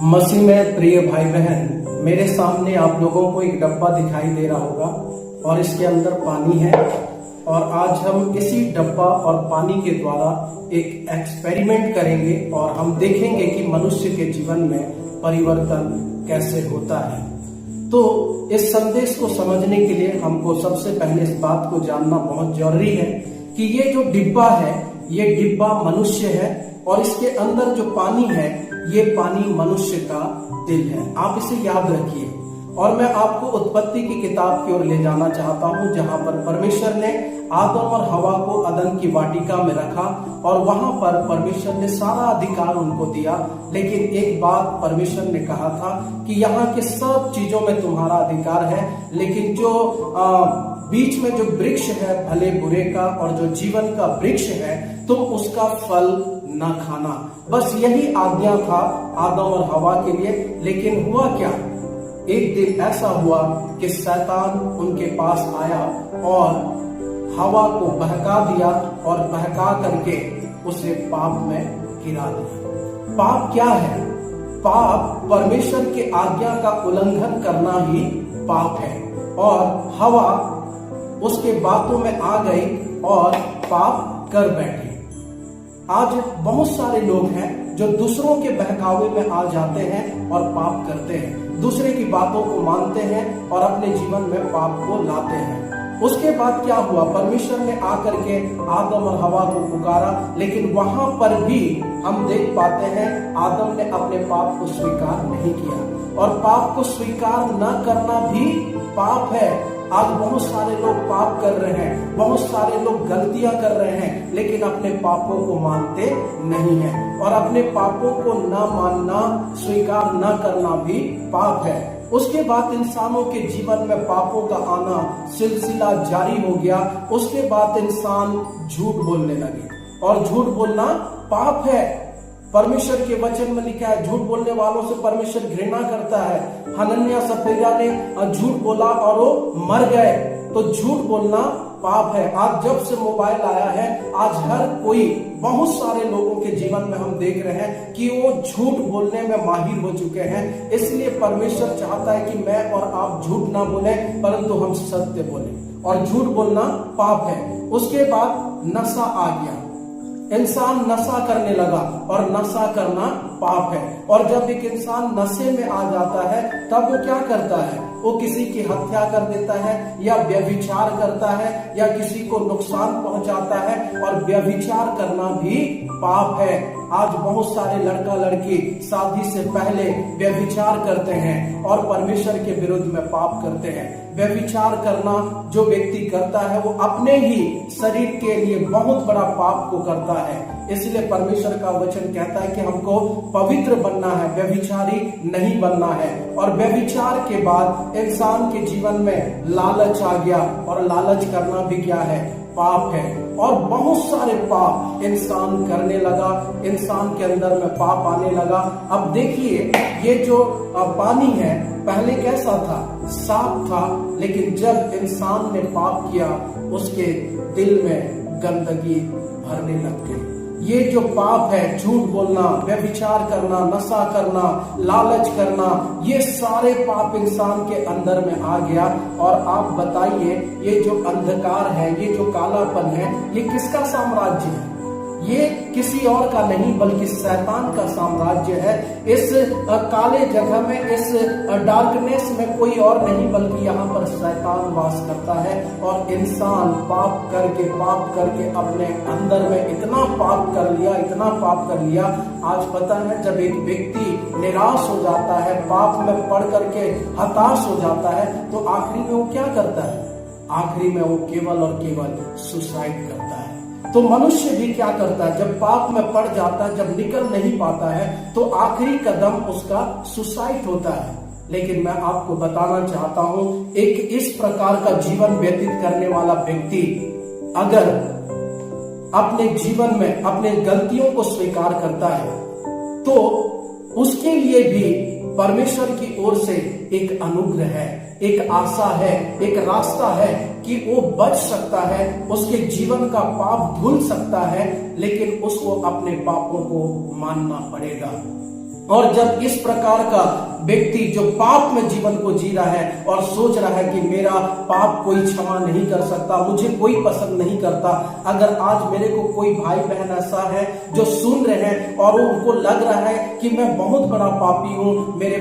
मसीह में प्रिय भाई बहन, मेरे सामने आप लोगों को एक डब्बा दिखाई दे रहा होगा और इसके अंदर पानी है। और आज हम इसी डब्बा और पानी के द्वारा एक एक्सपेरिमेंट करेंगे और हम देखेंगे कि मनुष्य के जीवन में परिवर्तन कैसे होता है। तो इस संदेश को समझने के लिए हमको सबसे पहले इस बात को जानना बहुत जरूरी है कि ये जो डिब्बा है, ये डिब्बा मनुष्य है और इसके अंदर जो पानी है, ये पानी मनुष्य का दिल है। आप इसे याद रखिए। और मैं आपको उत्पत्ति की किताब की ओर ले जाना चाहता हूं, जहां पर परमेश्वर ने आदम और हवा को अदन की वाटिका में रखा और वहां पर परमेश्वर ने सारा अधिकार उनको दिया। लेकिन एक बात परमेश्वर ने कहा था कि यहाँ के सब चीजों में तुम्हारा अधिकार है, लेकिन जो बीच में जो वृक्ष है भले बुरे का और जो जीवन का वृक्ष है, तुम उसका फल न खाना। बस यही आज्ञा था आदम और हवा के लिए। लेकिन हुआ क्या? एक दिन ऐसा हुआ कि शैतान उनके पास आया और हवा को बहका दिया और बहका करके उसे पाप में गिरा दिया। पाप क्या है? पाप परमेश्वर के आज्ञा का उल्लंघन करना ही पाप है। और हवा उसके बातों में आ गई और पाप कर बैठी। आज बहुत सारे लोग हैं जो दूसरों के बहकावे में आ जाते हैं और पाप करते हैं, दूसरे की बातों को मानते हैं और अपने जीवन में पाप को लाते हैं। उसके बाद क्या हुआ? परमेश्वर ने आकर के आदम और हवा को पुकारा, लेकिन वहां पर भी हम देख पाते हैं आदम ने अपने पाप को स्वीकार नहीं किया। और पाप को स्वीकार न करना भी पाप है। आज बहुत सारे लोग पाप कर रहे हैं, बहुत सारे लोग गलतियां कर रहे हैं, लेकिन अपने पापों को मानते नहीं हैं। और अपने पापों को न मानना, स्वीकार न करना भी पाप है। उसके बाद इंसानों के जीवन में पापों का आना सिलसिला जारी हो गया। उसके बाद इंसान झूठ बोलने लगे और झूठ बोलना पाप है। परमेश्वर के वचन में लिखा है, झूठ बोलने वालों से परमेश्वर घृणा करता है। हनन्याह सफीरा ने झूठ बोला और वो मर गए। तो झूठ बोलना पाप है। आज जब से मोबाइल आया है, आज हर कोई, बहुत सारे लोगों के जीवन में हम देख रहे हैं कि वो झूठ बोलने में माहिर हो चुके हैं। इसलिए परमेश्वर चाहता है कि मैं और आप झूठ ना बोले, परंतु हम सत्य बोले। और झूठ बोलना पाप है। उसके बाद नशा आ गया, इंसान नशा करने लगा और नशा करना पाप है। और जब एक इंसान नशे में आ जाता है, तब वो क्या करता है? वो किसी की हत्या कर देता है या व्यभिचार करता है या किसी को नुकसान पहुंचाता है। और व्यभिचार करना भी पाप है। आज बहुत सारे लड़का लड़की शादी से पहले व्यभिचार करते हैं और परमेश्वर के विरुद्ध में पाप करते हैं। व्यभिचार करना जो व्यक्ति करता है, वो अपने ही शरीर के लिए बहुत बड़ा पाप को करता है। इसलिए परमेश्वर का वचन कहता है कि हमको पवित्र बनना है, व्यभिचारी नहीं बनना है। और व्यभिचार के बाद इंसान के जीवन में लालच आ गया और लालच करना भी क्या है? पाप है। और बहुत सारे पाप इंसान करने लगा, इंसान के अंदर में पाप आने लगा। अब देखिए, ये जो पानी है पहले कैसा था? साफ था। लेकिन जब इंसान ने पाप किया, उसके दिल में गंदगी भरने लग गई। ये जो पाप है, झूठ बोलना, व्यभिचार करना, नशा करना, लालच करना, ये सारे पाप इंसान के अंदर में आ गया। और आप बताइए, ये जो अंधकार है, ये जो कालापन है, ये किसका साम्राज्य है? ये किसी और का नहीं बल्कि शैतान का साम्राज्य है। इस काले जगह में, इस डार्कनेस में कोई और नहीं बल्कि यहाँ पर शैतान वास करता है। और इंसान पाप करके अपने अंदर में इतना पाप कर लिया, इतना पाप कर लिया। आज पता है, जब एक व्यक्ति निराश हो जाता है, पाप में पड़ करके हताश हो जाता है, तो आखिरी में वो क्या करता है? आखिरी में वो केवल और केवल सुसाइड करता है। तो मनुष्य भी क्या करता है? जब पाप में पड़ जाता है, जब निकल नहीं पाता है, तो आखिरी कदम उसका सुसाइड होता है। लेकिन मैं आपको बताना चाहता हूं, एक इस प्रकार का जीवन व्यतीत करने वाला व्यक्ति अगर अपने जीवन में अपने गलतियों को स्वीकार करता है, तो उसके लिए भी परमेश्वर की ओर से एक अनुग्रह है, एक आशा है, एक रास्ता है कि वो बच सकता है, उसके जीवन का पाप धुल सकता है, लेकिन उसको अपने पापों को मानना पड़ेगा। और जब इस प्रकार का व्यक्ति जो पाप में जीवन को जी रहा है और सोच रहा है कि मेरा पाप कोई क्षमा नहीं कर सकता, मुझे कोई पसंद नहीं करता, अगर आज मेरे को कोई भाई बहन ऐसा है जो सुन रहे हैं और उनको लग रहा है कि मैं बहुत बड़ा पापी हूं, मेरे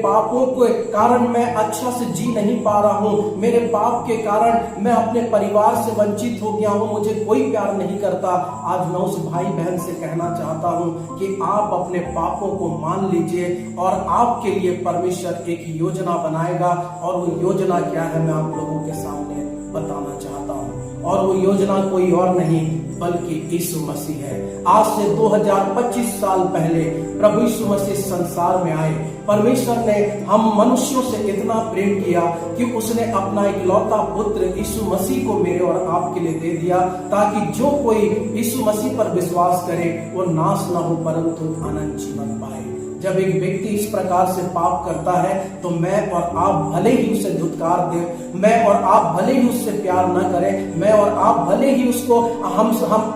पापों के कारण मैं अच्छा से जी नहीं पा रहा हूं, मेरे पाप के कारण मैं अपने परिवार से वंचित हो गया हूं, मुझे कोई प्यार नहीं करता, आज मैं उस भाई बहन से कहना चाहता हूं कि आप अपने पापों को मान लीजिए और आपके लिए परमेश्वर एक योजना बनाएगा। और वो योजना क्या है मैं आप लोगों के सामने बताना चाहता हूं। और वो योजना कोई और नहीं बल्कि यीशु मसीह है। आज से 2025 साल पहले प्रभु यीशु मसीह संसार में आए। परमेश्वर ने हम मनुष्यों से इतना प्रेम किया कि उसने अपना इकलौता पुत्र यीशु मसीह को मेरे और आपके लिए दे दिया, ताकि जो कोई यीशु मसीह पर विश्वास करे वो नाश ना हो परंतु अनंत जीवन पाए। जब एक व्यक्ति इस प्रकार से पाप करता है तो मैं और आप भले ही उसे धुतकार दें, मैं और आप भले ही उससे प्यार न करें, मैं और आप भले ही उसको हम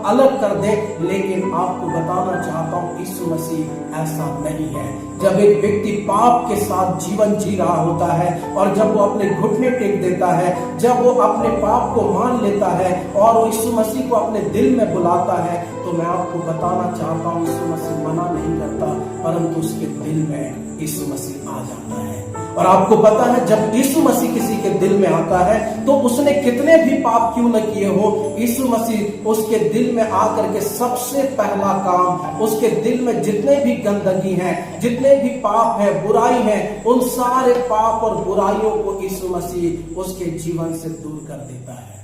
अलग कर दें, लेकिन आपको बताना चाहता हूं यीशु मसीह ऐसा नहीं है। जब एक व्यक्ति पाप के साथ जीवन जी रहा होता है और जब वो अपने घुटने टेक देता है, जब वो अपने पाप को मान लेता है और वो यीशु मसीह को अपने दिल में बुलाता है, तो मैं आपको बताना चाहता हूं यीशु मसीह मना नहीं करता, परंतु उसके दिल में यीशु मसीह आ जाता है। और आपको पता है जब यीशु मसीह किसी के दिल में आता है तो उसने कितने भी पाप क्यों न किए हो, यीशु मसीह उसके दिल में आकर के सबसे पहला काम, उसके दिल में जितने भी गंदगी हैं, जितने भी पाप है, बुराई है, उन सारे पाप और बुराइयों को यीशु मसीह उसके जीवन से दूर कर देता है।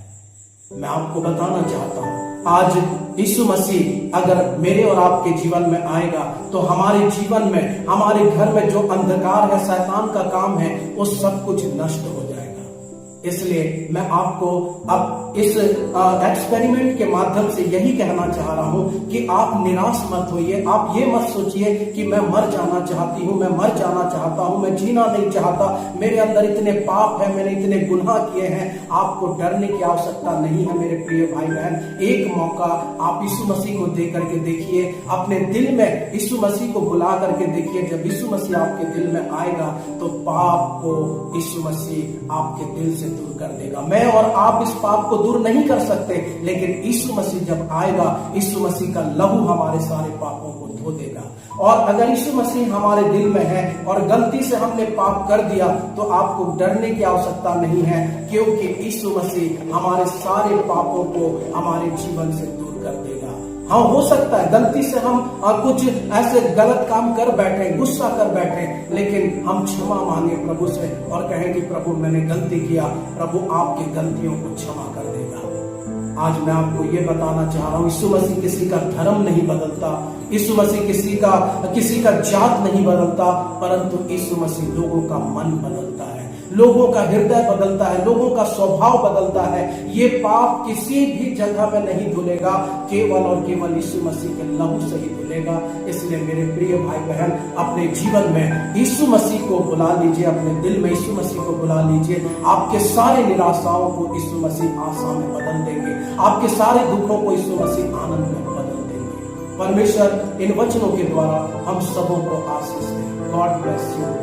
मैं आपको बताना चाहता हूं आज यीशु मसीह अगर मेरे और आपके जीवन में आएगा तो हमारे जीवन में, हमारे घर में जो अंधकार है, शैतान का काम है, वो सब कुछ नष्ट हो जाएगा। इसलिए मैं आपको अब इस एक्सपेरिमेंट के माध्यम से यही कहना चाह रहा हूं कि आप निराश मत होइए। आप ये मत सोचिए कि मैं मर जाना चाहती हूं, मैं मर जाना चाहता हूं, मैं जीना नहीं चाहता, मेरे अंदर इतने पाप है, मैंने इतने गुनाह किए हैं। आपको डरने की आवश्यकता नहीं है मेरे प्रिय भाई बहन। एक मौका आप यीशु मसीह को दे करके देखिए, अपने दिल में यीशु मसीह को बुला करके देखिए। जब यीशु मसीह आपके दिल में आएगा तो पाप को यीशु मसीह आपके दिल से दूर कर देगा। मैं और आप इस पाप को दूर नहीं कर सकते, लेकिन यीशु मसीह जब आएगा, यीशु मसीह का लहू हमारे सारे पापों को धो देगा। और अगर यीशु मसीह हमारे दिल में है और गलती से हमने पाप कर दिया तो आपको डरने की आवश्यकता नहीं है, क्योंकि यीशु मसीह हमारे सारे पापों को हमारे जीवन से दूर कर देगा। हाँ, हो सकता है गलती से हम कुछ ऐसे गलत काम कर बैठे, गुस्सा कर बैठे, लेकिन हम क्षमा मांगे प्रभु से और कहें कि प्रभु मैंने गलती किया, प्रभु आपकी गलतियों को क्षमा कर देगा। आज मैं आपको ये बताना चाह रहा हूं यीशु मसीह किसी का धर्म नहीं बदलता, यीशु मसीह किसी का जात नहीं बदलता, परंतु यीशु मसीह लोगों का मन बदलता है, लोगों का हृदय बदलता है, लोगों का स्वभाव बदलता है। ये पाप किसी भी जगह में नहीं धुलेगा, केवल और केवल यीशु मसीह के लहू से ही धुलेगा। इसलिए मेरे प्रिय भाई बहन, अपने जीवन में यीशु मसीह को बुला लीजिए, अपने दिल में यीशु मसीह को बुला लीजिए। आपके सारे निराशाओं को यीशु मसीह आशा में बदल देंगे, आपके सारे दुखों को यीशु मसीह आनंद में बदल देंगे। परमेश्वर इन वचनों के द्वारा हम सबों को आशीष दे। God bless you.